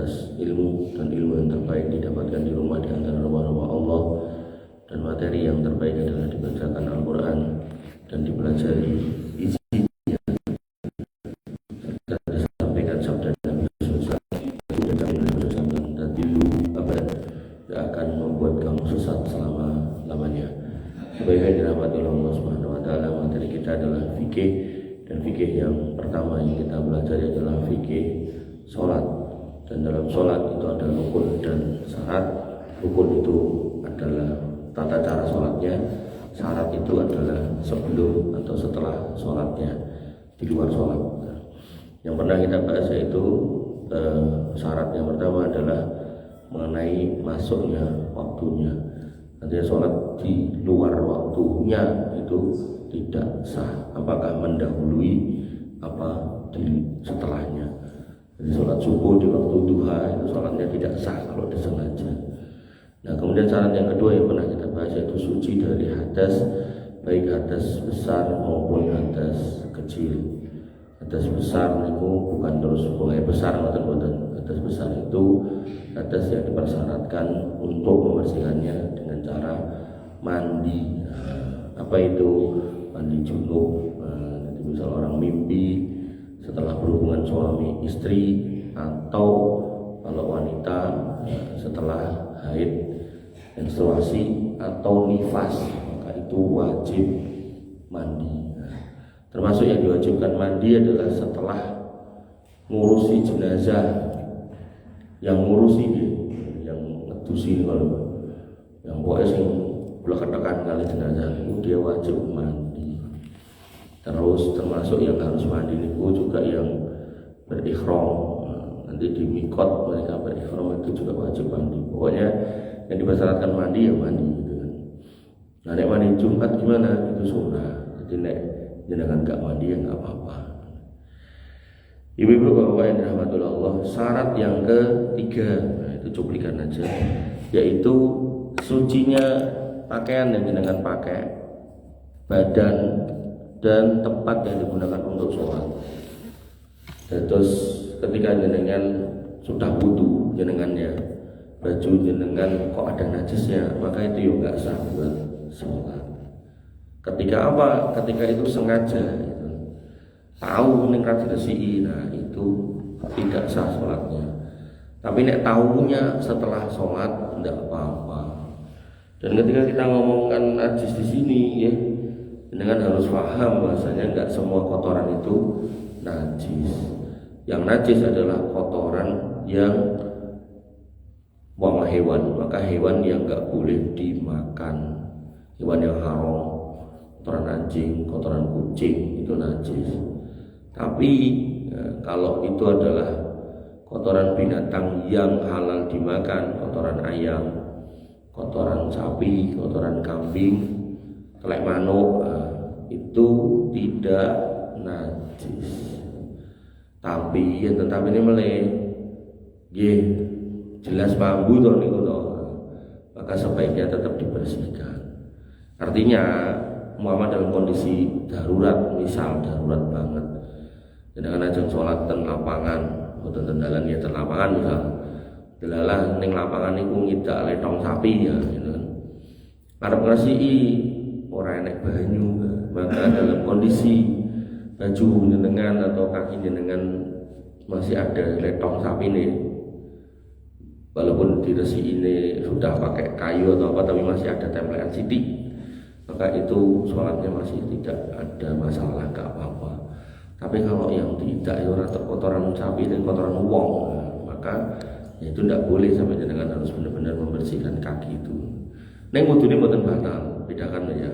atas ilmu dan ilmu yang terbaik didapatkan di rumah di antara rumah-rumah Allah, dan materi yang terbaik adalah dibacakan Al-Quran dan dipelajari isinya dan disampaikan sabda Nabi SAW dan dulu abad tidak akan membuat kamu sesat selama-lamanya. Sebagai dirahmati Allah Subhanahu wa taala, materi kita adalah fikih, dan fikih yang pertama yang kita belajar adalah fikih sholat. Dan dalam sholat itu ada rukun dan syarat. Rukun itu adalah tata cara sholatnya, syarat itu adalah sebelum atau setelah sholatnya, di luar sholat. Yang pernah kita bahas yaitu syarat yang pertama adalah mengenai masuknya waktunya. Artinya sholat di luar waktunya itu tidak sah, apakah mendahului apa di setelahnya. Jadi sholat subuh di waktu duha itu sholatnya tidak sah kalau disengaja. Nah, kemudian syarat yang kedua yang pernah kita bahas yaitu suci dari hadas, baik hadas besar maupun hadas kecil. Hadas besar itu bukan terus mulai besar, hadas besar itu hadas yang dipersyaratkan untuk membersihkannya dengan cara mandi. Apa itu mandi junub? Jadi misal orang mimpi setelah berhubungan suami istri, atau kalau wanita setelah haid, menstruasi atau nifas, maka itu wajib mandi. Termasuk yang diwajibkan mandi adalah setelah ngurusi jenazah, yang ngurusi yang ngedusi, kalau yang pokoknya sing belak-belakan kali jenazah itu dia wajib mandi. Terus termasuk yang harus mandi itu juga yang berikhram. Nanti di mikot mereka berikhram itu juga wajib mandi. Pokoknya yang dipersyaratkan mandi ya mandi gitu kan. Nah, nek mandi Jumat gimana? Itu sunnah. Jadi nek jenengan gak mandi ya gak apa-apa. Ibu-ibu bapak yang dirahmati Allah, syarat yang ketiga, nah itu cuplikan aja, yaitu sucinya pakaian yang jenengan pakai, badan dan tempat yang digunakan untuk sholat. Terus ketika jenengan sudah wudu jenengannya, baju jenengan kok ada najisnya, maka itu ya nggak sah buat sholat. Ketika apa? Ketika itu sengaja, gitu. Tahu ning ra diresihi, nah itu tidak sah sholatnya. Tapi nek tahunya setelah sholat tidak apa-apa. Dan ketika kita ngomongkan najis di sini ya, dengan harus paham bahasanya nggak semua kotoran itu najis. Yang najis adalah kotoran yang buang hewan, maka hewan yang nggak boleh dimakan, hewan yang haram, kotoran anjing, kotoran kucing itu najis. Tapi kalau itu adalah kotoran binatang yang halal dimakan, kotoran ayam, kotoran sapi, kotoran kambing, telek manuk, itu tidak najis. Tapi ya tetap ini meleh, jelas bambu toh niku toh, maka sebaiknya tetap dibersihkan. Artinya Muhammad dalam kondisi darurat, misal darurat banget, dengan ajeng sholat ten lapangan, boten tendalan ya ten lapangan misal, delalah ning lapangan niku ngidak letong sapi ya, gitu kan. Arep ngresihi ora enek banyu, maka dalam kondisi baju jenengan atau kaki jenengan masih ada letong sapi nih, walaupun diresi ini sudah pakai kayu atau apa, tapi masih ada tempelan sidik, maka itu sholatnya masih tidak ada masalah, gak apa-apa. Tapi kalau yang tidak itu kotoran sapi dan kotoran wong, maka ya itu tidak boleh, sampai jenengan harus benar-benar membersihkan kaki itu. Neng wudhunya mboten batal, bedakan ya.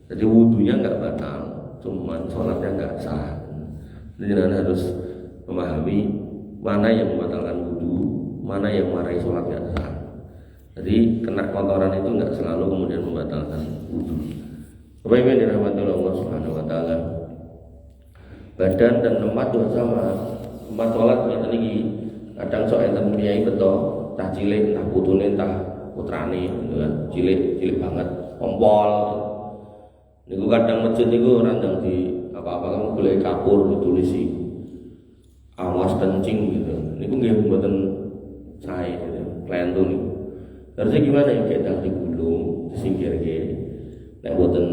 Jadi wudhunya nggak batal, cuman sholatnya nggak sah. Jadi jenengan harus memahami mana yang membatalkan wudhu, mana yang marahi sholat nggak sah. Jadi kena kotoran itu nggak selalu kemudian membatalkan wudhu. Bapak Ibu yang dirahmati Allah Subhanahu Wa Taala, badan dan tempat juga sama. Tempat sholat yang tadi kadang sok enten kiai beto, entah cilik, entah putune, entah putrane, gitu kan, cilik banget, kompol. Niku kadang masjid niku randang di apa-apa kamu boleh kapur ditulisi awas kencing gitu. Niku nggih mboten saya klien tuh nih. Harusnya gimana ya kayak digulung, disingkir gitu. Nek boten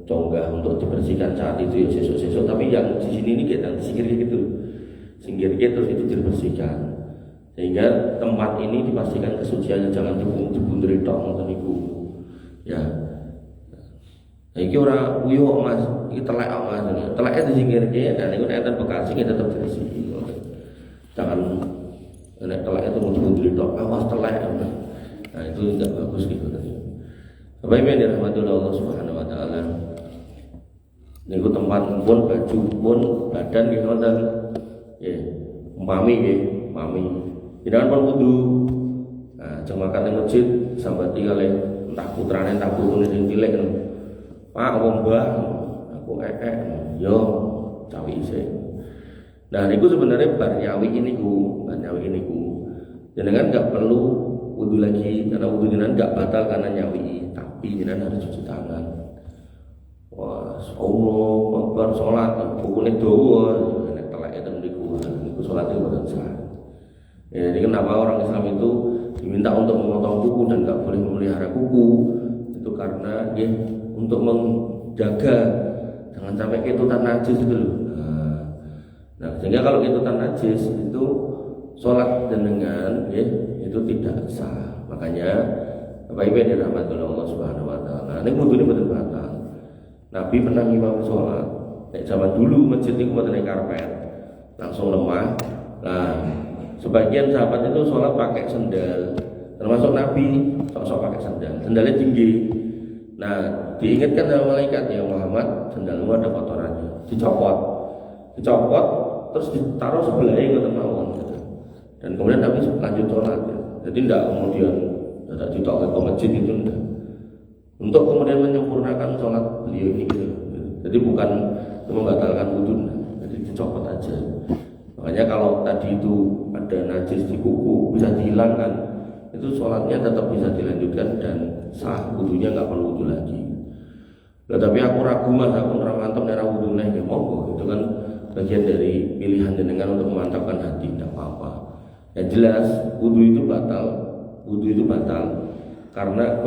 conggah untuk dibersihkan saat itu ya sesuk-sesuk, tapi yang di sini ini kayak disingkir gitu. Singkir terus itu dibersihkan. Sehingga tempat ini dipastikan kesuciannya, jangan dibunderi tok ngoten niku. Ya. Iki ora uyuh Mas, iki telek Mas. Teleke disingkirke dan niku nek enten bekas iki tetep bersih. Jangan nek telek itu dibunderi tok, awas telek. Nah, itu tidak bagus gitu tadi. Bapak Ibu yang dirahmati Allah Subhanahu wa taala. Niku tempat pun baju pun badan nggih wonten. Ya, umpami nggih, umpami. Jangan pun wudu. Nah, jemakan ning masjid sambati kali entah putrane entah putune sing cilik. Pak wong Mbah, aku yo cawi isih. Nah, niku sebenarnya bar nyawi niku. Jenengan enggak perlu wudu lagi karena wudu jenengan enggak batal karena nyawi, tapi jenengan harus cuci tangan. Wah, Allah Akbar salat, bukune dawa, nek teleke ten niku salate boten sah. Ya, jadi kenapa orang Islam itu diminta untuk memotong kuku dan enggak boleh memelihara kuku? Itu karena dia untuk menjaga jangan sampai ketutan najis itu loh. Nah, sehingga kalau ketutan najis itu sholat jenengan ya, itu tidak sah. Makanya Bapak Ibu yang dirahmati Allah Subhanahu wa taala, ini wudune boten batal. Nabi pernah ngimami sholat. Nek zaman dulu masjid itu boten karpet, langsung lemah. Nah, sebagian sahabat itu sholat pakai sendal, termasuk Nabi sok-sok pakai sendal. Sendalnya tinggi. Nah, diingatkan sama malaikat, ya Muhammad, sendalmu ada kotorannya. Dicopot, terus ditaruh sebelahnya ngoten mawon. Dan kemudian Nabi lanjut sholat. Ya. Jadi tidak kemudian tidak ditolak ke masjid itu enggak. Untuk kemudian menyempurnakan sholat beliau ini gitu. Jadi bukan membatalkan wudhu, jadi dicopot aja. Makanya kalau tadi itu ada najis di kuku bisa dihilangkan, itu sholatnya tetap bisa dilanjutkan dan sah, wudhunya nggak perlu wudhu lagi. Nah, tapi aku ragu Mas, aku mantap nek wudhu nek monggo, itu kan bagian dari pilihan jenengan untuk memantapkan hati, tidak apa-apa. Yang jelas wudhu itu batal karena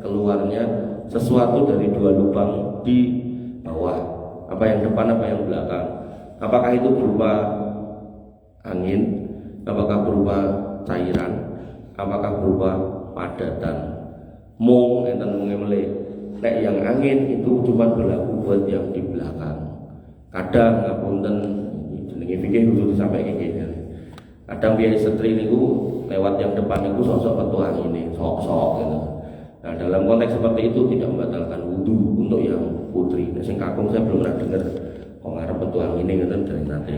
keluarnya sesuatu dari dua lubang di bawah, apa yang depan apa yang belakang. Apakah itu berupa angin, apakah berupa cairan, apakah berupa padatan. Mung enten mengemele. Nek yang angin itu cuma berlaku buat yang di belakang. Kadang ngapunten jenenge fikih kudu disampaikan iki. Kadang biaya setri niku lewat yang depan niku sok-sok metu angine, sok-sok gitu. Nah, dalam konteks seperti itu tidak membatalkan wudhu untuk yang putri. Nah, sing kakung saya belum pernah dengar kok ngarep metu angine ngoten dari nanti.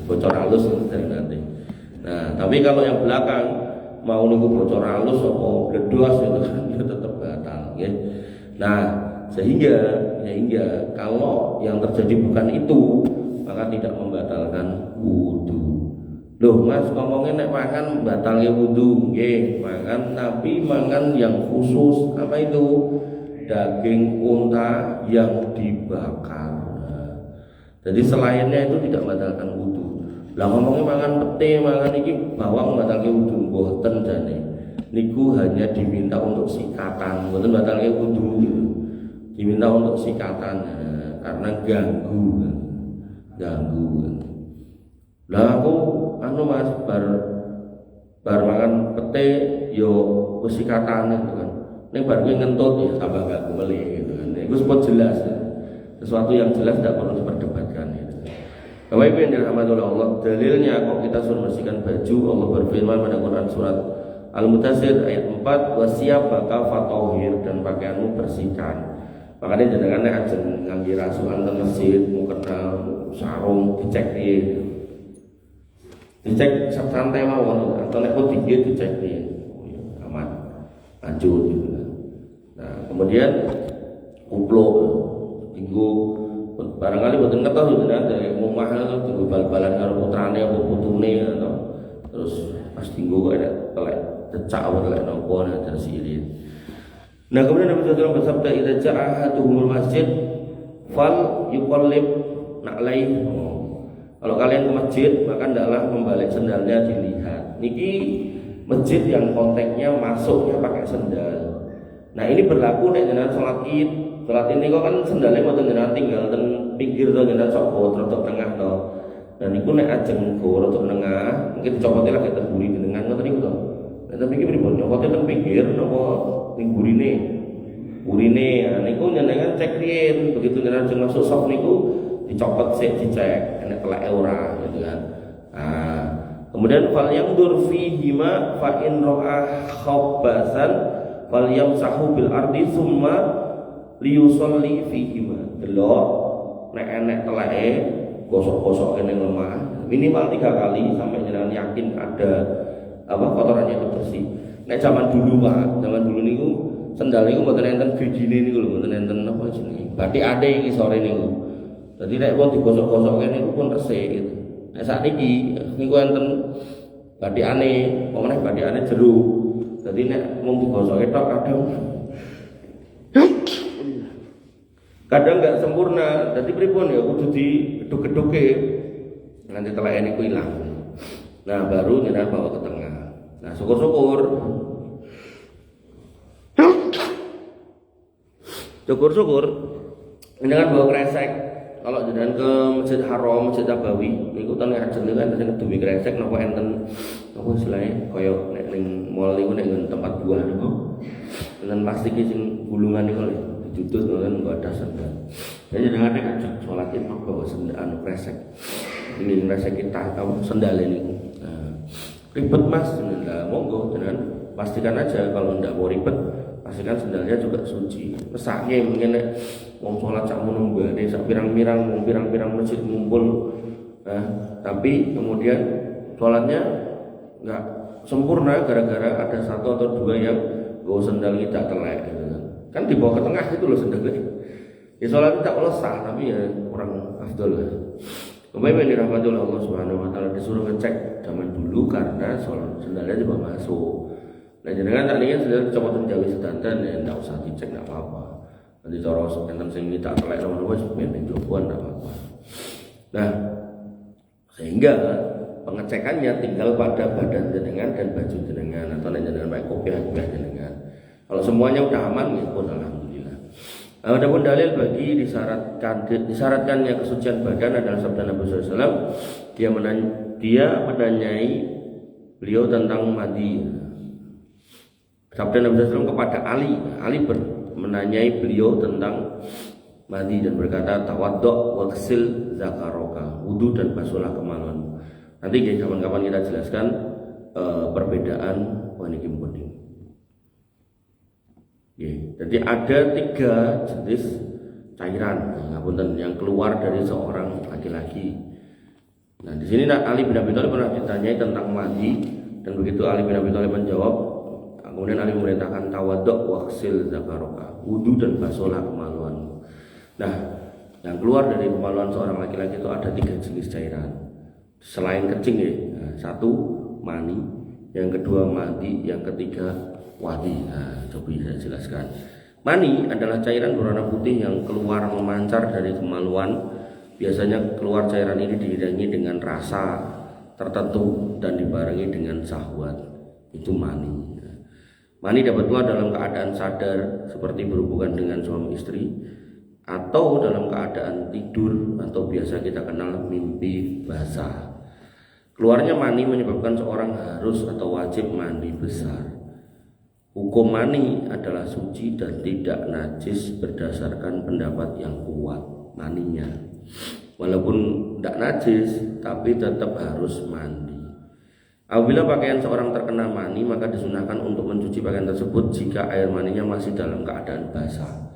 Bocor halus dari nanti. Nah, tapi kalau yang belakang mau niku bocor halus apa bledos itu kan ya tetap batal nggih. Nah, sehingga kalau yang terjadi bukan itu, maka tidak membatalkan wudhu. Loh Mas, ngomongnya nek mangan batalnya wudhu, nggih, mangan tapi mangan yang khusus. Apa itu? Daging unta yang dibakar. Nah, jadi selainnya itu tidak membatalkan wudhu. Lah ngomongnya mangan pete, mangan iki bawang batalnya wudhu, mboten jane. Niku hanya diminta untuk sikatan, mboten batalnya wudhu gitu. Diminta untuk sikatan karena ganggu. Lah aku Mas bar mangan pete yo wis sikatan gitu kan. Ning bar kuwi ngentut ya tambah gak melih gitu kan. Itu sebut jelas. Ya. Sesuatu yang jelas tidak perlu diperdebatkan gitu. Bapak Ibu yang dirahmati Allah, dalilnya kok kita suruh bersihkan baju, Allah berfirman pada Quran surat Al-Mudaththir ayat 4, "Wasiyabaka fatahhir," dan pakaianmu bersihkan. Makanya jangan ajeng ngangge rasukan teng masjid, mau kenal sarung dicek piye. Dicek santai mawon atau nek kok dikit dicek piye. Aman. Lanjut gitu kan. Nah, kemudian kupluk tinggu barangkali boten ngertos gitu kan dari omah itu bal-balan karo putrane apa putune atau terus pas tinggu kok ada telek decak apa telek nopo nah tersilin. Nah, kemudian Nabi SAW bersabda, "Idza ja'a ahaduhumul masjid fal yuqallib na'laihi." Kalau kalian ke masjid, maka hendaklah membalik sendalnya dilihat. niki masjid yang konteksnya masuknya pakai sendal. Nah ini berlaku nek jenengan salat Id. Salat ini kok kan sendalnya mboten jenengan tinggal teng pinggir to jenengan sok rodok tengah to. Dan niku nek ajeng go rodok tengah, mungkin dicopote lagi terburi jenengan ngoten niku to. Nek tapi iki pripun nyopote teng pinggir napa ning burine? Burine ya niku jenengan cek riyen, begitu jenengan ajeng masuk sok niku dicopot sik dicek enek teleke ora gitu kan. Nah, kemudian fal yandur fihi ma fa in ra'a khabbasan fal yamsahu bil ardi summa liyusolli fihi ma. Delok nek enek teleke gosok-gosok kene lemah minimal 3 kali sampai jenengan yakin ada kotorannya itu bersih. Nek zaman dulu Pak, zaman dulu niku sendal niku mboten enten gigine niku lho, mboten enten apa jenenge. Bathikane iki sore niku. Dadi nek wong digosok-gosok kene niku pun resik gitu. Nek sakniki niku enten bathikane, pemene bathikane jero. Dadi nek mung digosoke tok kadang nggak sempurna. Dadi pripun ya kudu digedhuk-gedhuke nanti teleke niku ilang. Nah, baru jenengan bawa ke tengah. Nah, syukur-syukur jenengan bawa kresek. Kalau jenengan ke Masjid Haram, Masjid Nabawi niku ten ajeng niku enten duwe kresek napa enten apa istilahnya kaya nek ning mall niku nek tempat buah niku enten plastik sing gulungan niku lho ditutut ngoten nggo ada sendal. Jadi jenengan nek ajeng salat itu bawa sendal kresek. Ini kresek kita sendal niku. Nah, ribet Mas, nah, monggo jenengan pastikan aja kalau ndak mau ribet pastikan sendalnya juga suci. Mesake mungkin nek wong salat sak mono mbane sak pirang-pirang masjid ngumpul. Nah, tapi kemudian salatnya enggak sempurna gara-gara ada satu atau dua yang go sendal tidak telek gitu kan. Kan dibawa ke tengah itu loh sendalnya. Ya salat tidak sah tapi ya kurang afdol lah. Kemudian dirahmati oleh Allah Subhanahu wa taala disuruh ngecek zaman dulu karena salat sendalnya juga masuk. Nah jenengan tak ingin sudah coba jauhi sedanten ya enggak usah dicek enggak apa-apa. Nanti cara enten sing tak telek nomor wis ben jokoan enggak apa-apa. Nah, sehingga pengecekannya tinggal pada badan jenengan dan baju jenengan atau jenengan pakai kopiah jenengan. Kalau semuanya udah aman ya pun alhamdulillah. Adapun dalil bagi disyaratkannya kesucian badan adalah sabda Nabi SAW. Dia menanyai beliau tentang mandi. Sabda Nabi SAW kepada Ali menanyai beliau tentang mandi dan berkata tawaddo waksil zakaroka, wudu dan basuhlah kemaluan. Nanti kapan-kapan kita jelaskan perbedaan wanita putih. Jadi ada 3 jenis cairan yang keluar dari seorang laki-laki. Nah di sini Ali bin Abi Thalib pernah ditanyai tentang mandi dan begitu Ali bin Abi Thalib menjawab, kemudian Ali memerintahkan tawaddo waksil zakaroka, wudu dan basuhlah kemaluan. Nah yang keluar dari kemaluan seorang laki-laki itu ada 3 jenis cairan. Selain kencing ya, satu mani, yang kedua madi, yang ketiga wadi. Nah, coba saya jelaskan. Mani adalah cairan berwarna putih yang keluar memancar dari kemaluan. Biasanya keluar cairan ini diiringi dengan rasa tertentu dan dibarengi dengan syahwat. Itu mani. Mani dapat keluar dalam keadaan sadar seperti berhubungan dengan suami istri atau dalam keadaan tidur atau biasa kita kenal mimpi basah. Keluarnya mani menyebabkan seorang harus atau wajib mandi besar. Hukum mani adalah suci dan tidak najis berdasarkan pendapat yang kuat maninya. Walaupun tidak najis tapi tetap harus mandi. Apabila pakaian seorang terkena mani maka disunahkan untuk mencuci pakaian tersebut jika air maninya masih dalam keadaan basah.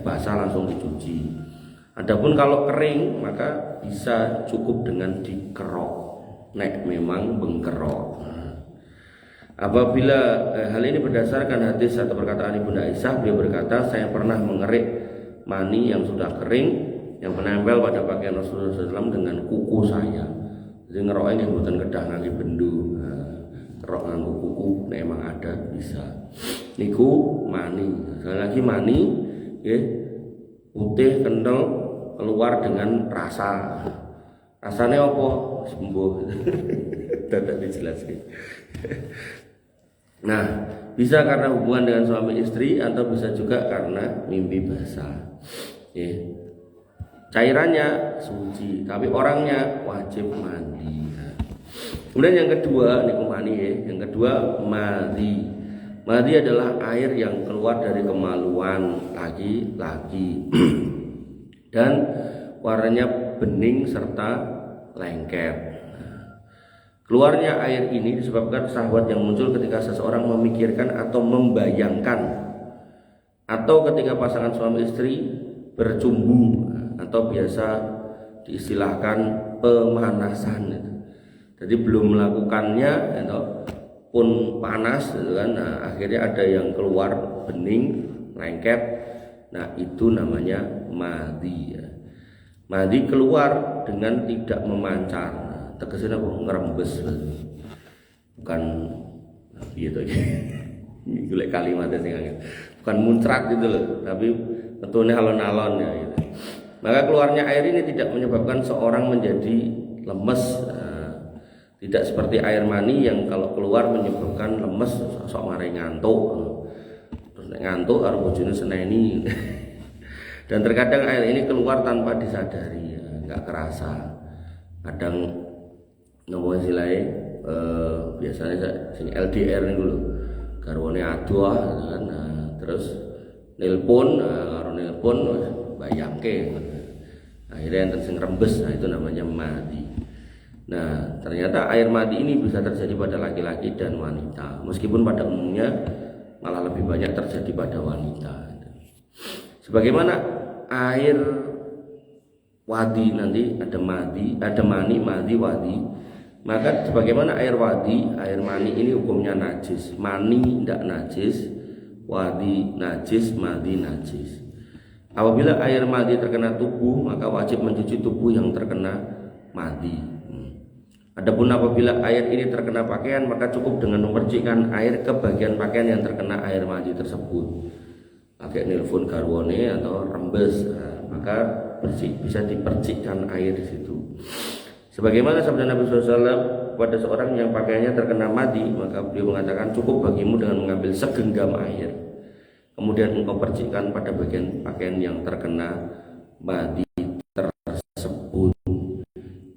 Basah langsung dicuci. Adapun kalau kering maka bisa cukup dengan dikerok. Nek memang bengkerok. Apabila hal ini berdasarkan hadis atau perkataan Ibunda Aisyah, beliau berkata, saya pernah mengerik mani yang sudah kering yang menempel pada pakaian Rasulullah SAW dengan kuku saya. Jadi ngeroknya yang buatan kedah nanti bendu, kerok nganggu kuku, nah emang ada bisa. Niku mani, sekali lagi mani, putih kental keluar dengan rasa. Rasanya apa? sembuh. Tidak dijelaskan. Nah, bisa karena hubungan dengan suami istri atau bisa juga karena mimpi basah. Ya. Cairannya suci, tapi orangnya wajib mandi. Kemudian yang kedua, yang kedua madhi. Madhi adalah air yang keluar dari kemaluan laki-laki dan warnanya bening serta lengket. Keluarnya air ini disebabkan syahwat yang muncul ketika seseorang memikirkan atau membayangkan, atau ketika pasangan suami istri bercumbu, atau biasa diistilahkan pemanasan. Jadi belum melakukannya pun panas gitu kan. Nah, akhirnya ada yang keluar bening, lengket. Nah, itu namanya madhi. Madhi keluar dengan tidak memancar. Tegasnya ngerembes, bukan gitu ya. Ini kalimatnya sih, bukan muncrat gitu loh, tapi betulnya alon-alon ya gitu. Maka keluarnya air ini tidak menyebabkan seorang menjadi lemes, tidak seperti air mani yang kalau keluar menyebabkan lemes, sok marai ngantuk, terus ngantuk harus bojone seneni. Dan terkadang air ini keluar tanpa disadari, nggak kerasa. Kadang nomor silai biasanya sing LDR nih dulu garwane adoh kan, terus nelpon karo nelpon bayangke akhirnya yang sing rembes. Nah, itu namanya madhi. Nah, ternyata air madhi ini bisa terjadi pada laki-laki dan wanita, meskipun pada umumnya malah lebih banyak terjadi pada wanita. Sebagaimana air wadi, nanti ada madhi, ada mani, madhi, wadi. Maka sebagaimana air wadi, air mani ini hukumnya najis. Mani tidak najis, wadi najis, madhi najis. Apabila air madhi terkena tubuh, maka wajib mencuci tubuh yang terkena madhi. Adapun apabila air ini terkena pakaian, maka cukup dengan memercikkan air ke bagian pakaian yang terkena air madhi tersebut. Pakai nelpon garwane atau rembes, maka bisa dipercikkan air di situ. Sebagaimana sabda Nabi SAW pada seorang yang pakaiannya terkena madhi, maka beliau mengatakan cukup bagimu dengan mengambil segenggam air, kemudian engkau percikkan pada bagian pakaian yang terkena madhi tersebut.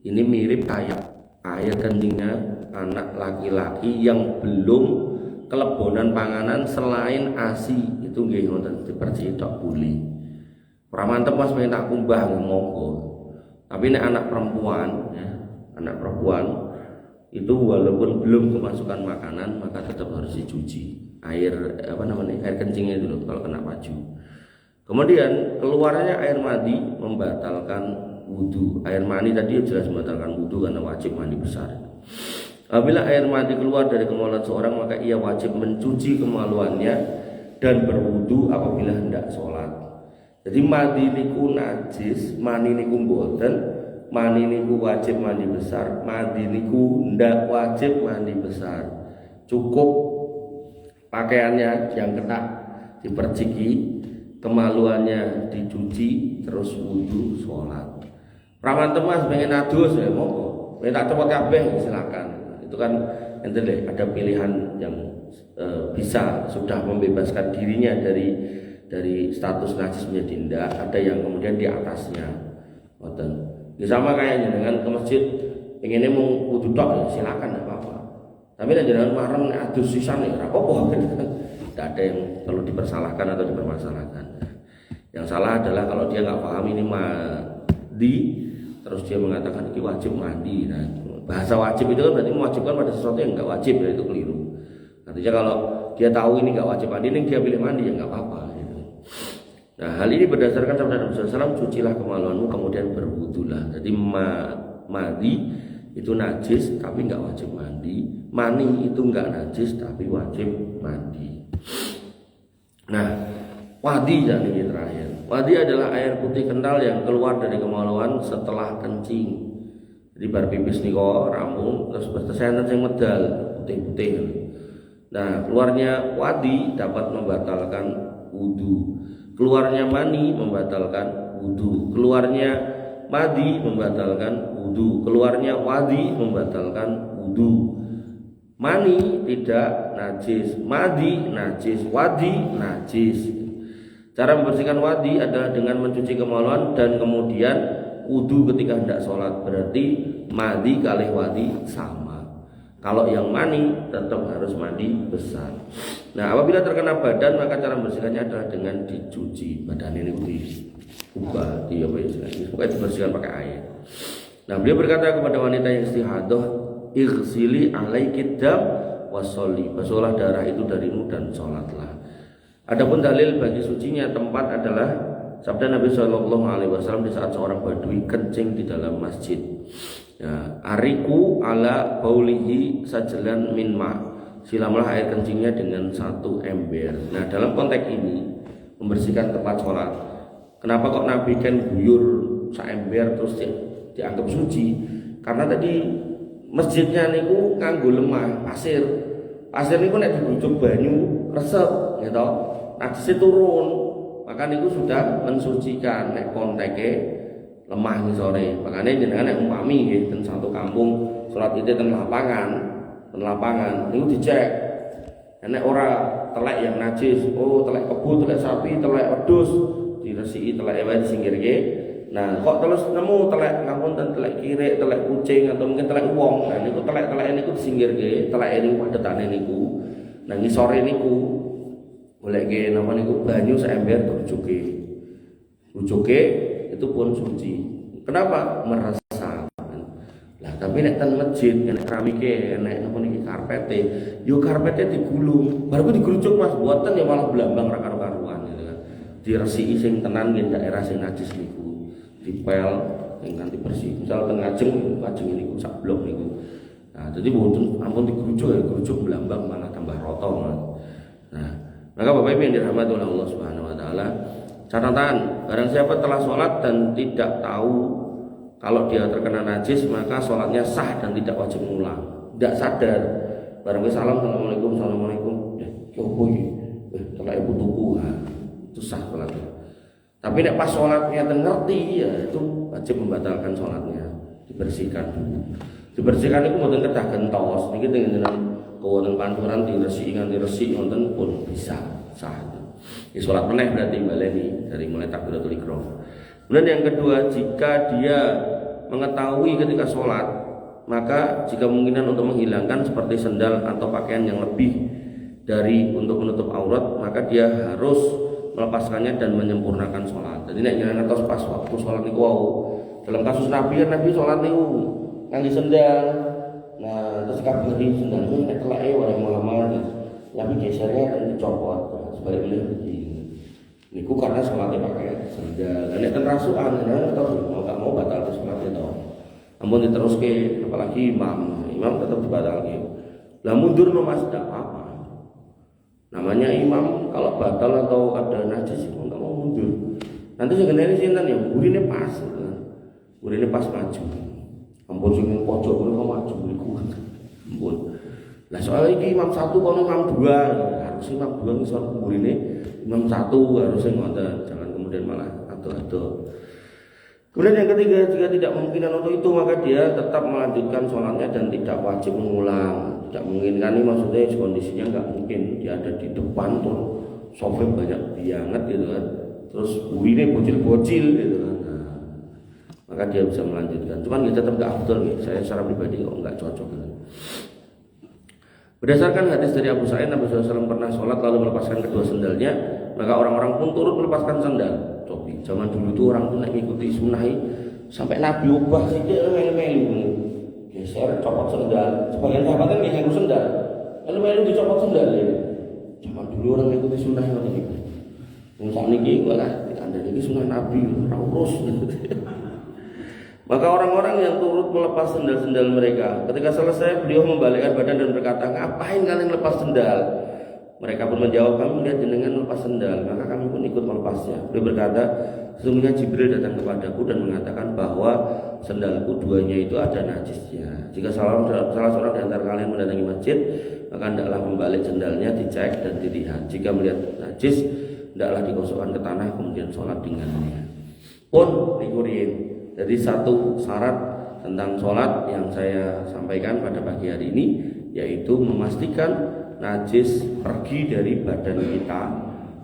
Ini mirip kayak air kencingnya anak laki-laki yang belum kelebonan panganan selain ASI, itu nggih wonten dipercik tok buli. Ora mantep Mas pengen tak kumbah monggo. Tapi ini anak perempuan ya, anak perempuan itu walaupun belum kemasukan makanan maka tetap harus dicuci air air kencingnya dulu kalau kena baju. Kemudian keluarnya air mani membatalkan wudu. Air mani tadi jelas membatalkan wudu karena wajib mandi besar. Apabila air mani keluar dari kemaluan seorang, maka ia wajib mencuci kemaluannya dan berwudu apabila hendak sholat. Jadi mani niku najis, mani niku mboten, mani niku wajib mandi besar, mani niku ndak wajib mandi besar. Cukup pakaiannya yang kena diperciki, kemaluannya dicuci, terus wudu sholat. Praman temas pengen adus ya monggo, pengen tak cepet kabeh silakan. Itu kan ente ada pilihan yang bisa sudah membebaskan dirinya dari status najis menjadi tidak, ada yang kemudian di atasnya. Ya sama kayaknya dengan ke masjid pengennya mau wudu tok ya silakan enggak apa-apa. Tapi nek jenengan marem adus sisan ya ora apa-apa. Tidak ada yang perlu dipersalahkan atau dipermasalahkan. Yang salah adalah kalau dia nggak paham ini mandi, terus dia mengatakan ini wajib mandi. Nah, bahasa wajib itu kan berarti mewajibkan pada sesuatu yang nggak wajib, ya itu keliru. Artinya kalau dia tahu ini nggak wajib mandi, ini dia pilih mandi ya nggak apa-apa. Gitu. Nah, hal ini berdasarkan sabda Nabi SAW, cucilah kemaluanmu kemudian berwudulah. Jadi mandi itu najis tapi nggak wajib mandi, mani itu nggak najis tapi wajib mandi. Nah, wadi yang ini terakhir. Wadi adalah air putih kental yang keluar dari kemaluan setelah kencing. Jadi bar pipis niko rampung terus bertesen sing medal putih-putih. Nah, keluarnya wadi dapat membatalkan wudu. Keluarnya mani membatalkan wudu. Keluarnya madi membatalkan wudu, keluarnya wadi membatalkan wudu. Mani tidak najis, madi najis, wadi najis. Cara membersihkan wadi adalah dengan mencuci kemaluan dan kemudian wudu ketika hendak sholat. Berarti madi kali wadi sama. Kalau yang mani tetap harus mandi besar. Nah, apabila terkena badan maka cara membersihkannya adalah dengan dicuci. Badan ini dibuka, dibersihkan pakai air. Nah, beliau berkata kepada wanita yang istihadah, ighsili alaiki dam wasolli, basuhlah darah itu darimu dan sholatlah. Adapun dalil bagi sucinya tempat adalah sabda Nabi Shallallahu Alaihi Wasallam di saat seorang badui kencing di dalam masjid. Ya, ariku ala baulihi sajalan min ma, silamlah air kencingnya dengan satu ember. Nah, dalam konteks ini membersihkan tempat sholat. Kenapa kok Nabi kan guyur saember terus dianggap suci? Karena tadi masjidnya niku nganggo lemah pasir. Pasir niku nek dibujuk banyu resep, gitu. Najisnya turun, maka niku sudah mensucikan. Nek konteke lemah nih sore, makanya jenengan nek umpami nggih ten satu kampung salat itu ten lapangan, niku dicek. Nek ora telek yang najis, oh telek kebo, telek sapi, telek wedhus, diresiki telek wae disinggirke. Nah, kok terus nemu telek ngapunten telek kirek, telek kucing atau mungkin telek wong. Nah, niku telek-telek niku disinggirke, telek niku padetane niku. Nah, ngisore niku goleke napa niku banyu saember rujuke itu pun suci. Kenapa? Meresap. Lah tapi nek ten masjid nek keramike nek napa niki karpete, yo karpete digulung. Baru digrujuk Mas, mboten ya malah blambang ra karo-karuan gitu kan. Diresiki sing tenan nggih daerah sing najis niku. Dipel yang nanti bersih. Misal teng ngajeng niku sak blok niku. Nah, jadi mboten ampun digrujuk blambang malah tambah roto malah. Nah, maka Bapak Ibu yang dirahmati oleh Allah Subhanahu wa taala, catatan, barang siapa telah sholat dan tidak tahu kalau dia terkena najis maka sholatnya sah dan tidak wajib mengulang. Tidak sadar, barang salam, assalamualaikum, telah ibu tuku, itu sah sholatnya. Tapi nek pas sholatnya ngerti ya itu wajib membatalkan sholatnya, dibersihkan dulu. Dibersihkan itu mboten kedah gentos, niki dengan kawan panturan diresiki wonten pun bisa sah. Di sholat meneh berarti baleni dari mulai takbiratul ihram. Kemudian yang kedua, jika dia mengetahui ketika sholat, maka jika kemungkinan untuk menghilangkan seperti sendal atau pakaian yang lebih dari untuk menutup aurat, maka dia harus melepaskannya dan menyempurnakan sholat. Jadi nek jenengan ngertos pas waktu sholat niku wau, dalam kasus Nabi kan Nabi sholat niku nganggo sendal. Nah, terus kabari sendal niku nek teleke wae malam-malam Nabi gesernya dan dicopot sebaliknya begini. Niku karena sholatnya pakai sendal. Nek ten rasukan atau mau gak mau batal sholatnya toh. Ampun diteruske apalagi imam tetap dibatalke. Lah mundur Mas tidak apa-apa. Namanya imam kalau batal atau ada najis enggak mau mundur. Nanti sing ngene sinten ya burine pas. Burine pas maju. Ampun sing pojok kok maju niku. Ampun. Lah soal iki imam 1 kono imam 2, harus imam 2 ngisor burine imam 1 harusnya ngoten, jangan kemudian malah ado-ado. Kemudian yang ketiga, jika tidak memungkinkan untuk itu maka dia tetap melanjutkan sholatnya dan tidak wajib mengulang. Tidak memungkinkan ini maksudnya kondisinya nggak mungkin dia ada di depan tuh sofa banyak banget gitu kan, terus burine bocil-bocil gitu kan. Nah, maka dia bisa melanjutkan. Cuman dia tetap nggak afdal gitu. Saya secara pribadi kok nggak cocok gitu. Berdasarkan hadis dari Abu Sa'id, Nabi SAW pernah sholat lalu melepaskan kedua sendalnya, maka orang-orang pun turut melepaskan sendal. Cobi, zaman dulu tuh orang tuh mengikuti sunnah sampai Nabi ubah sih dia melu-melu, geser, copot sendal. Sebagian sahabat kan nganggo sendal, melu-melu dicopot sendal ya. Zaman dulu orang mengikuti sunnah yang ini. Saat ini malah anda ini sunnah Nabi, urus gitu. Maka orang-orang yang turut melepas sendal-sendal mereka, ketika selesai beliau membalikkan badan dan berkata, ngapain kalian lepas sendal? Mereka pun menjawab, kami melihat jenengan melepas sendal, maka kami pun ikut melepasnya. Beliau berkata, sesungguhnya Jibril datang kepadaku dan mengatakan bahwa sendalku duanya itu ada najisnya. Jika salah seorang di antara kalian mendatangi masjid, maka hendaklah membalik sendalnya, dicek dan dilihat. Jika melihat najis, hendaklah digosokkan ke tanah kemudian sholat dengannya. Pun dikurin. Jadi satu syarat tentang sholat yang saya sampaikan pada pagi hari ini, yaitu memastikan najis pergi dari badan kita,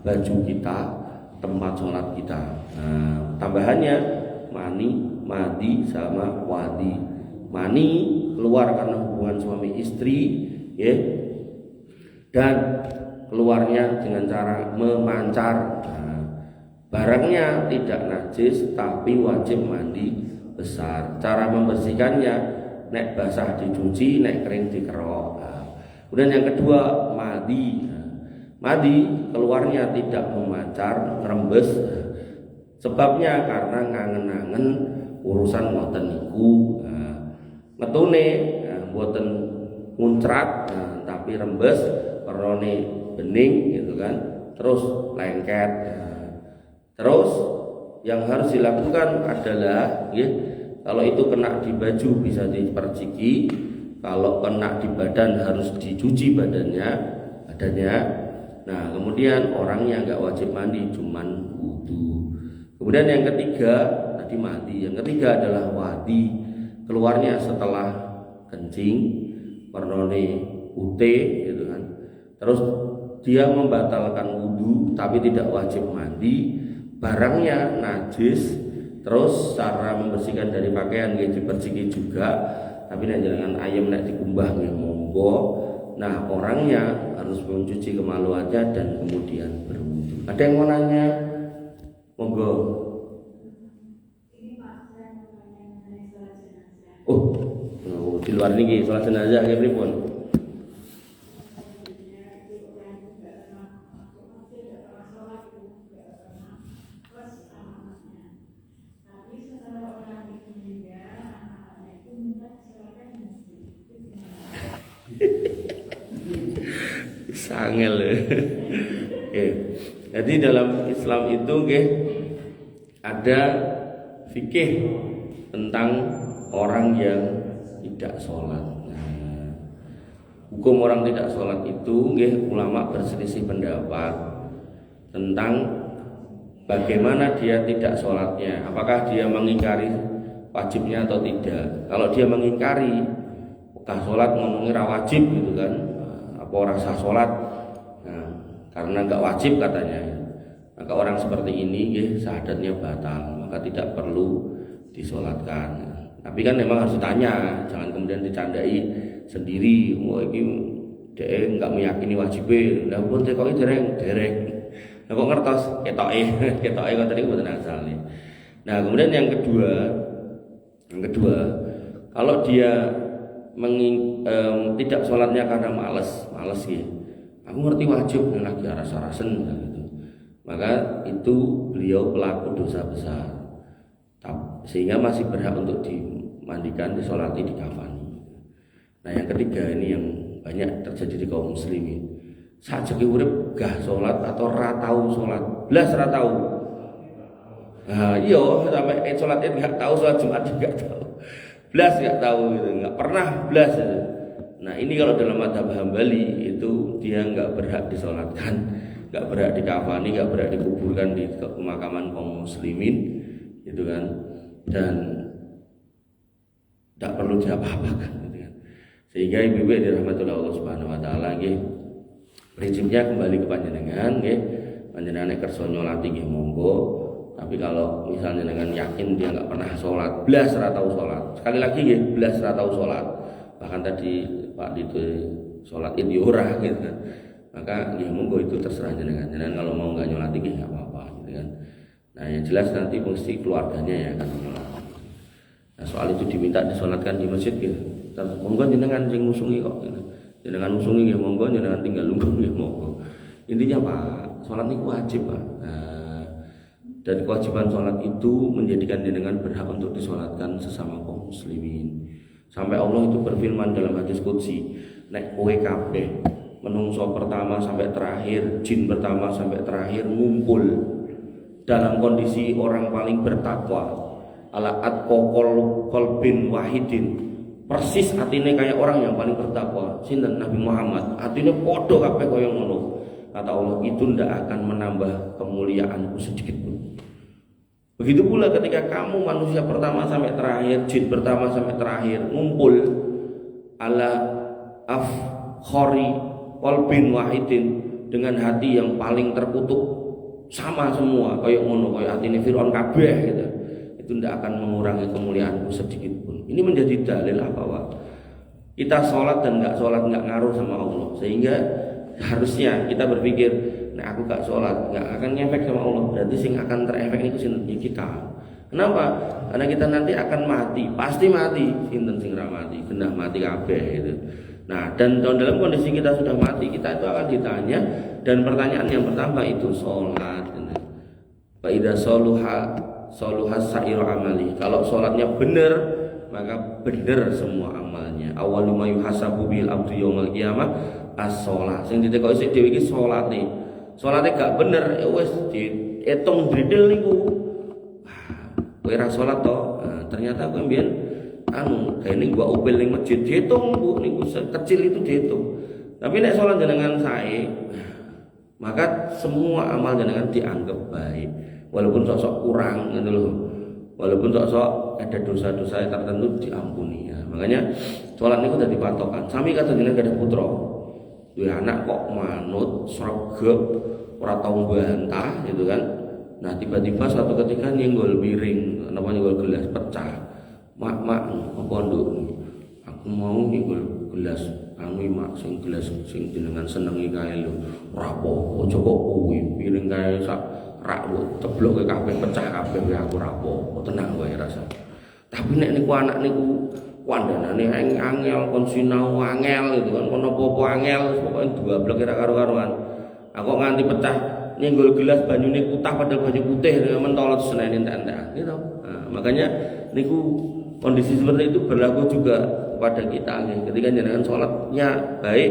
baju kita, tempat sholat kita. Nah, tambahannya mani, madi, sama wadi. Mani keluar karena hubungan suami istri, ya, dan keluarnya dengan cara memancar. Nah, barangnya tidak najis tapi wajib mandi besar. Cara membersihkannya, nek basah dicuci, nek kering dikerok. Nah, kemudian yang kedua madi. Madi keluarnya tidak memancar, rembes. Sebabnya karena ngangen-ngangen urusan ngoten niku. Metune mboten muncrat, tapi rembes, warnane bening gitu kan. Terus lengket. Terus yang harus dilakukan adalah ya, kalau itu kena di baju bisa diperciki, kalau kena di badan harus dicuci badannya. Nah, kemudian orangnya nggak wajib mandi, cuman wudu. Kemudian yang ketiga tadi mandi, yang ketiga adalah wadi, keluarnya setelah kencing, warnane putih gitu kan. Terus dia membatalkan wudu tapi tidak wajib mandi, barangnya najis. Terus cara membersihkan dari pakaian nggih diperciki juga, tapi nek jangan ayam nek dikumbah nggih monggo. Nah, orangnya harus mencuci kemaluannya dan kemudian berwudu. Ada yang mau nanya? Monggo. Oh, di luar niki salat jenazah nggih pripun? Sangel. Jadi dalam Islam itu ada fikih tentang orang yang tidak sholat. Nah, hukum orang tidak sholat itu ulama berselisih pendapat tentang bagaimana dia tidak sholatnya. Apakah dia mengingkari wajibnya atau tidak? Kalau dia mengingkari, apakah sholat ngomongnya wajib gitu kan? Apa orang sah sholat? Nah, karena nggak wajib katanya, maka orang seperti ini syahadatnya batal, maka tidak perlu disolatkan. Tapi kan memang harus ditanya, jangan kemudian dicandai sendiri. Wah, ini dia nggak meyakini wajibnya, lah pun kok dereng. Nah, kok ngertos ketoke kok tadi mboten asal. Nah, kemudian yang kedua, kalau dia tidak sholatnya karena males gitu. Aku ngerti wajib lagi aras-arasen gitu. Maka itu beliau pelaku dosa besar, sehingga masih berhak untuk dimandikan, disolati, dikafani. Nah, yang ketiga ini yang banyak terjadi di kaum muslimin. Sajake urip gah sholat atau ra tau sholat, blas ra tau. Nah, iya sampai sholat Id enggak tahu, sholat Jumat enggak tahu. Blas enggak tahu gitu, enggak pernah blas gitu. Nah, ini kalau dalam mazhab Hambali itu dia enggak berhak disolatkan, enggak berhak dikafani, enggak berhak dikuburkan di pemakaman kaum muslimin gitu kan, dan tidak perlu diapa-apakan gitu kan. Sehingga ibu-ibu dirahmati Allah Subhanahu wa taala nggih, prinsipnya kembali ke panjenengan nggih, panjenengan nek kersa nyolati nggih monggo. Tapi kalau misalnya dengan yakin dia nggak pernah sholat, blas ra tau sholat. Sekali lagi ya, blas ra tau sholat. Bahkan tadi Pak Dito sholat Id ora gitu kan. Maka ya monggo itu terserah jenengan. Jenengan kalau mau nggak nyolati nggih nggak apa-apa gitu kan. Nah, yang jelas nanti mesti keluarganya ya akan menyolat. Nah, soal itu diminta disolatkan di masjid gitu. Monggo jenengan sing ngusungi kok gitu. Jenengan ngusungi nggih monggo, jenengan tinggal lungguh nggih monggo. Intinya Pak, sholat niku wajib Pak. Nah, dan kewajiban sholat itu menjadikan jenengan berhak untuk disolatkan sesama kaum muslimin. Sampai Allah itu berfirman dalam hadis qudsi, nek kowe kabeh menungso pertama sampai terakhir, jin pertama sampai terakhir ngumpul dalam kondisi orang paling bertakwa, ala atqaqal qalbin wahidin, persis atine kayak orang yang paling bertakwa, sinten Nabi Muhammad, atine padha kabeh kaya ngono. Kata Allah, itu ndak akan menambah kemuliaanku sedikit pun. Begitu pula ketika kamu manusia pertama sampai terakhir, jin pertama sampai terakhir ngumpul ala afkhori qalbin wahidin, dengan hati yang paling terkutuk, sama semua kayak ngono, kayak hatine Firaun kabeh gitu. Itu tidak akan mengurangi kemuliaanku sedikit pun. Ini menjadi dalil bahwa kita sholat dan nggak sholat nggak ngaruh sama Allah. Sehingga harusnya kita berpikir, nah aku gak sholat nggak akan ngefek sama Allah, berarti sing akan terefek itu sinten kita. Kenapa? Karena kita nanti akan mati, pasti mati. Sinten sing ra mati, genah mati kabeh gitu. Nah, dan dalam kondisi kita sudah mati, kita itu akan ditanya, dan pertanyaan yang pertama itu sholat. Fa idza sholuha sa'iru amali. Kalau sholatnya benar, maka benar semua amalnya. Awwalu ma yuhasabu bil abdu yaumil qiyamah as-sholat. Sing ditekoki sik dhewe iki sholate. Sholate gak bener ya wis diitung dredel niku. Kowe ra sholat to. Nah, ternyata kowe mbiyen kene gua upil ning masjid diitung Bu niku kecil itu diitung. Tapi nek sholat jenengan sae, maka semua amal jenengan dianggap baik. Walaupun sok-sok kurang gitu loh. Walaupun sok-sok ada dosa-dosa tertentu diampuni ya. Makanya sholat niku dadi patokan. Sami kata jenengan ada putra. Duwe anak kok manut, sregep, ora tau bantah gitu kan. Nah, tiba-tiba suatu ketika nyenggol piring, napa nyenggol gelas pecah. Mak, apa nduk? Aku mau nyenggol gelas, mak sing gelas sing jenengan senengi kae lho. Ora apa, aja kok kuwi, piring kae sak rak ceblok kabeh pecah kabeh aku ora apa, tenang wae rasa. Tapi nek niku anak niku wandane angel kon sinau angel gitu kan, kon apa-apa angel pokoke duablek ora karo-karuan. Aku nganti pecah nyenggol gelas banyune kutah padahal banyu putih mentol senene entek-entek gitu. Nah, makanya niku kondisi seperti itu berlaku juga kepada kita ketika jenengan sholatnya baik,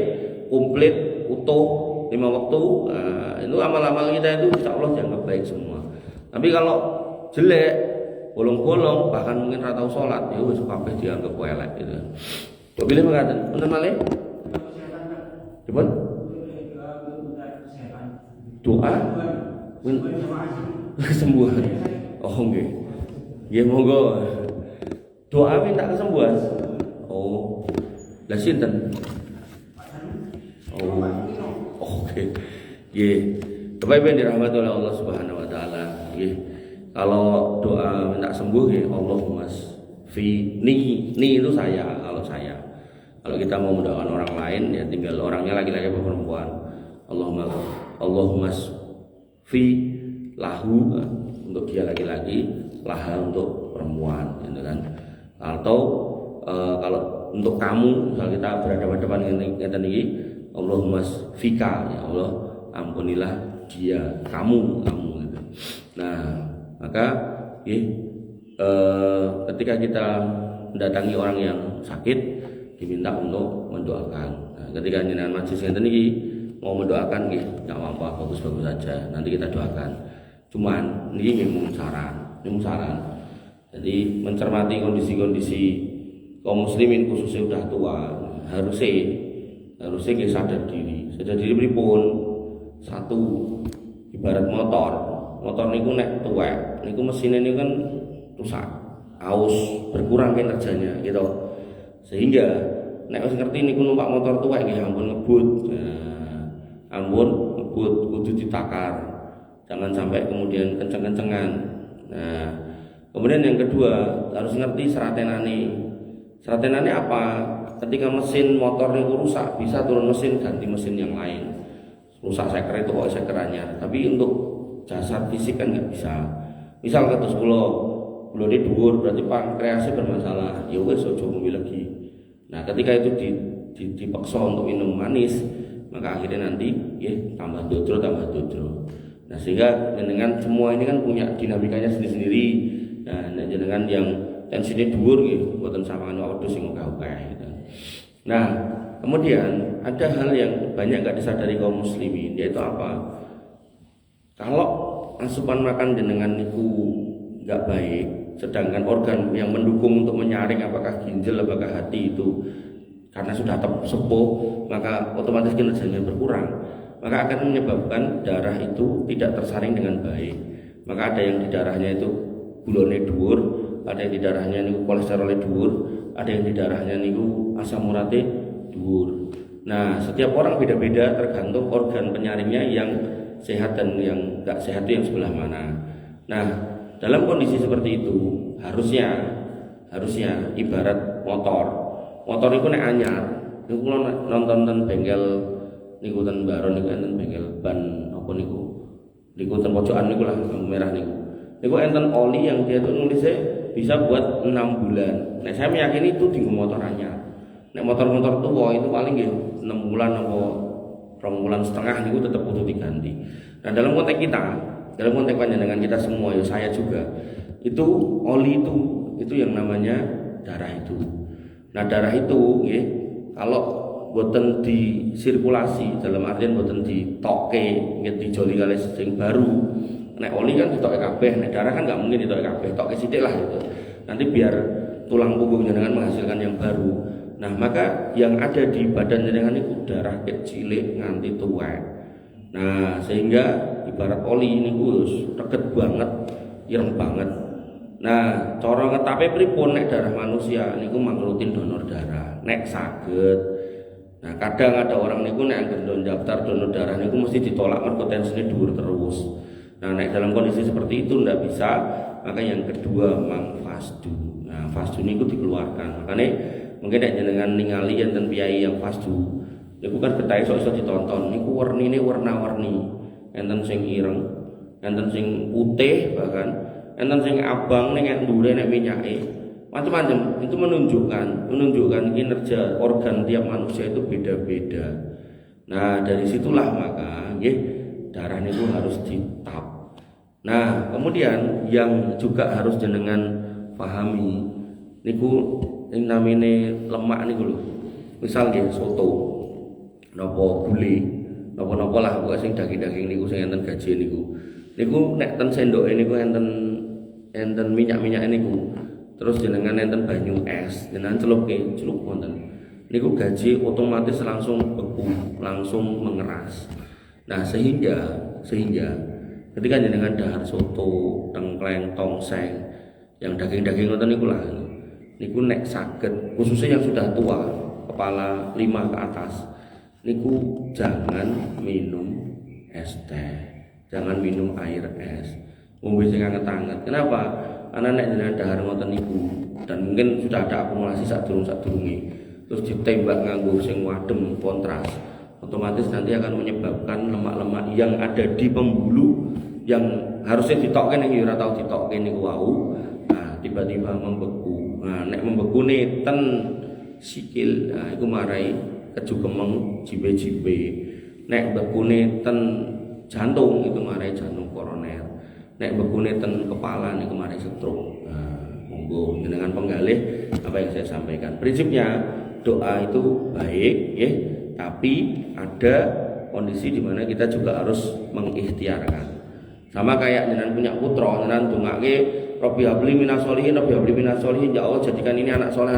komplit, utuh 5 waktu. Nah, itu amal-amal kita itu insyaallah dianggap baik semua. Tapi kalau jelek, bolong-bolong, bahkan mungkin ra tau salat, ya wis kabeh dianggap elek gitu. Kok pilih mengatakan, punten malih? Dipun? Doa kesembuhan. Oh nggih. Nggih monggo. Doa minta kesembuhan. Oh. Lah sinten? Oh. Oke. Nggih. Bapak-ibu yang dirahmati oleh Allah Subhanahu wa taala, nggih. Kalau doa minta sembuh ya Allahumma fi ni itu saya. Kalau kita mau mendoakan orang lain ya tinggal orangnya laki-laki atau perempuan. Allahumma fi lahu untuk dia laki-laki, laha untuk perempuan gitu kan. Atau kalau untuk kamu, kalau kita berhadapan-hadapan ngeten iki, Allahumma fika, ya Allah ampunilah dia, kamu gitu. Nah, maka ketika kita mendatangi orang yang sakit diminta untuk mendoakan. Nah, ketika jenengan majlis ngeten iki mau mendoakan nggih, enggak apa-apa, bagus-bagus saja. Nanti kita doakan. Cuman ini memang saran. Jadi mencermati kondisi-kondisi kaum muslimin khususnya sudah tua, harusnya nggih sadar diri. Sadar diri pripun? Satu, ibarat motor niku nek tuwek, niku mesinnya niku kan rusak, aus, berkurang kinerjanya gitu. Sehingga nek wis ngerti niku numpak motor tuwek nggih ampun ngebut. Kudu ditakar. Jangan sampai kemudian kenceng-kencengan. Nah, kemudian yang kedua, harus ngerti seratenane. Seratenane apa? Ketika mesin motor niku rusak, bisa turun mesin ganti mesin yang lain. Rusak seker itu kok sekerannya. Tapi untuk jasad fisik kan nggak bisa. Misal kados kula di dhuwur berarti pankreasnya bermasalah. Ya wis aja ngombe lagi. Nah, ketika itu dipaksa untuk minum manis, maka akhirnya nanti tambah dodro. Nah, sehingga jenengan semua ini kan punya dinamikanya sendiri-sendiri. Nah, jenengan yang tensinya dhuwur nggih mboten samaan wedhus sing akeh gitu. Nah, kemudian ada hal yang banyak enggak disadari kaum muslimin, yaitu apa? Kalau asupan makan jenengan niku enggak baik, sedangkan organ yang mendukung untuk menyaring apakah ginjal apakah hati itu karena sudah sepuh, maka otomatis kinerjanya berkurang, maka akan menyebabkan darah itu tidak tersaring dengan baik. Maka ada yang di darahnya itu gulane dhuwur, ada yang di darahnya niku kolesterolnya dhuwur, ada yang di darahnya niku asam uratnya dhuwur. Nah, setiap orang beda-beda tergantung organ penyaringnya yang sehat dan yang enggak sehat itu yang sebelah mana. Nah, dalam kondisi seperti itu harusnya ibarat motor itu nek anyar niku kula nonton bengkel niku ten Baron niku enten bengkel ban apa niku ten pojokan niku lah lampu merah niku enten oli yang dia tuh nulisnya bisa buat 6 bulan. Nah, saya meyakini itu di motor anyar. Nek motor-motor tua itu paling nggih 6 bulan atau 2 bulan setengah niku tetap butuh diganti. Nah, dalam konteks panjenengan kita semua, ya saya juga, itu oli itu yang namanya darah itu. Nah, darah itu nggih kalau boten disirkulasi, dalam artian boten ditoke, nggih dijoli kali sing baru. Nek oli kan ditoke kabeh, nek darah kan nggak mungkin ditoke kabeh, toke sithik lah gitu. Nanti biar tulang punggung jenengan menghasilkan yang baru. Nah, maka yang ada di badan jenengan itu darah kecil nganti tuwek. Nah, sehingga ibarat oli ini wis reget banget, ireng banget. Nah, cara ngetape pripun nek darah manusia niku mangrutin donor darah. Nek saged. Nah, kadang ada orang niku nek anggen daftar donor darah niku mesti ditolak mergo tensine dhuwur terus. Nah, nek dalam kondisi seperti itu ndak bisa, maka yang kedua mang fasdu. Nah, fasdu niku dikeluarkan. Makanya mungkin nek jenengan ningali enten piyai yang fasdu, niku kan ketahe iso ditonton. Niku warnine warna-warni. Enten sing ireng, enten sing putih bahkan, enten sing abang ning ndure nek minyake. Macam-macam. Itu menunjukkan kinerja organ tiap manusia itu beda-beda. Nah, dari situlah maka nggih darah niku harus ditap. Nah, kemudian yang juga harus jenengan pahami niku yang namine lemak niku lho. Misal nggih soto, napa gule, napa-napa lah pokoke sing daging-daging niku sing enten gaji niku. Niku nek ten sendoke niku enten minyak-minyak niku. Terus jenengan enten banyu es, jenengan celup wonten. Niku gaji otomatis langsung beku, langsung mengeras. Nah, sehingga ketika jenengan dahar soto, tengkleng, tongseng, yang daging-daging ngoten niku lah. Niku nek saged, khususnya yang sudah tua, kepala 5 ke atas, niku jangan minum es teh, jangan minum air es, ngombe sing anget-anget. Kenapa? Karena nek jenengan dahar ngoten niku dan mungkin sudah ada akumulasi sadurunge, terus ditembak nganggo sing wadem kontras, otomatis nanti akan menyebabkan lemak-lemak yang ada di pembuluh yang harusnya ditokke ning ora tau ditokke niku wau. Nah, tiba-tiba membeku. Nah, nek membekune ten sikil, nah iku marai kejugemeng jibe-jibe. Nek bekune ten jantung itu marai jantung koroner. Nek bekune ten kepala niku marai stroke. Nah, monggo jenengan penggalih apa yang saya sampaikan. Prinsipnya doa itu baik, ya, tapi ada kondisi di mana kita juga harus mengikhtiarkan. Sama kayak jenengan punya putra, jenengan dongake Rabbi habli minas sholihin, Rabbi habli minas sholihin, ya Allah jadikan ini anak soleh,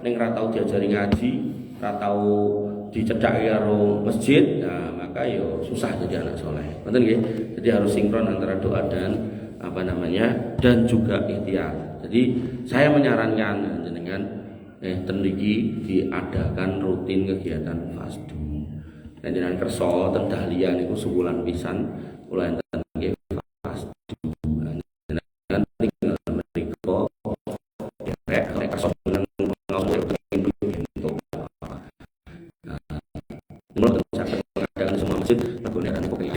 ning ra tau diajari ngaji, ra tau dicedhaki karo masjid, nah maka yo susah jadi anak soleh. Ngoten nggih. Jadi harus sinkron antara doa dan dan juga ikhtiar. Jadi saya menyarankan jenengan ten mriki diadakan rutin kegiatan fasdu. Dan jenengan kersa ten Dahlia niku sebulan pisan kula enten nggih fasdu. Jenengan tinggal mriko nek kersa nang ngomong bentuk. Menurut saya mengadakan semua masjid menggunakan pokoknya.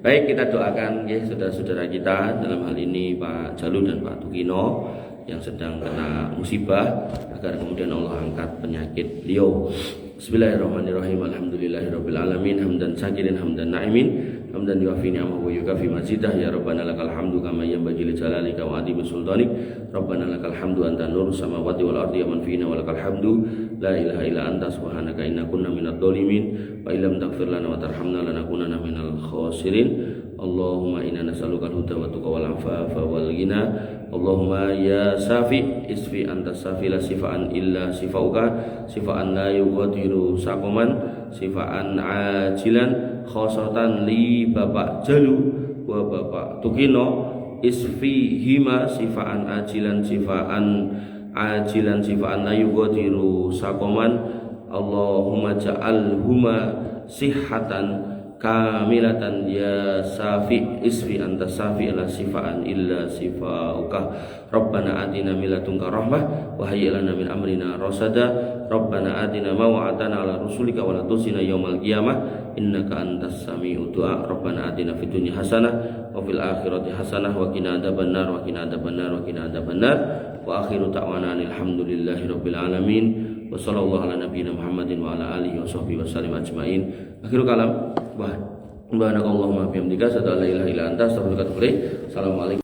Baik, kita doakan ya saudara-saudara kita, dalam hal ini Pak Jalu dan Pak Tukino yang sedang kena musibah, agar kemudian Allah angkat penyakit beliau. Bismillahirrahmanirrahim. Alhamdulillahirabbil alamin, hamdan syakirin hamdan na'imin, hamdan yuafi ni'amahu wa yukafi mazidah. Ya Rabbana lakal hamdu kama yanbaghi li jalalika wa adimi sultanik. Rabbana lakal hamdu anta nurus samawati wal ardi wa man fina wa lakal hamdu la ilaha illa anta subhanaka inna kunna minadh dhalimin wa illam taghfir lana wa tarhamna lanakunanna minal khasirin. Allahumma inna nas'aluka al-huda wa tuqa wal afafa wal ghina. Allahumma ya safi isfi anta safi la sifaan illa sifauka, sifaan la yughadiru saqaman, sifaan ajilan khosatan li Bapak Jalu wa Bapak Tukino isfihima sifaan ajilan sifaan la yughadiru saqaman Allahumma ja'alhuma sihhatan kamilatan ya safi isfi anta safi la sifaan illa sifauka Rabbana atina min ladunka rahmah wa hayyi lana min amrina rasada Rabbana atina ma wa'adtana ala rusulika wa la tusina yaumal qiyamah innaka antas sami'ud du'a Rabbana atina fid dunya hasanah wa fil akhirati hasanah wa qina adzabannar wa qina adzabannar wa qina adzabannar wa akhiru ta'wana alhamdulillahi rabbil alamin wa sallallahu ala nabiyyina Muhammadin wa ala alihi wa sahbihi wasallam ajmain. Akhirul kalam. Subhanakallahumma bihamdika asyhadu an la ilaha illa anta astaghfiruka wa atubu ilaik. Assalamualaikum.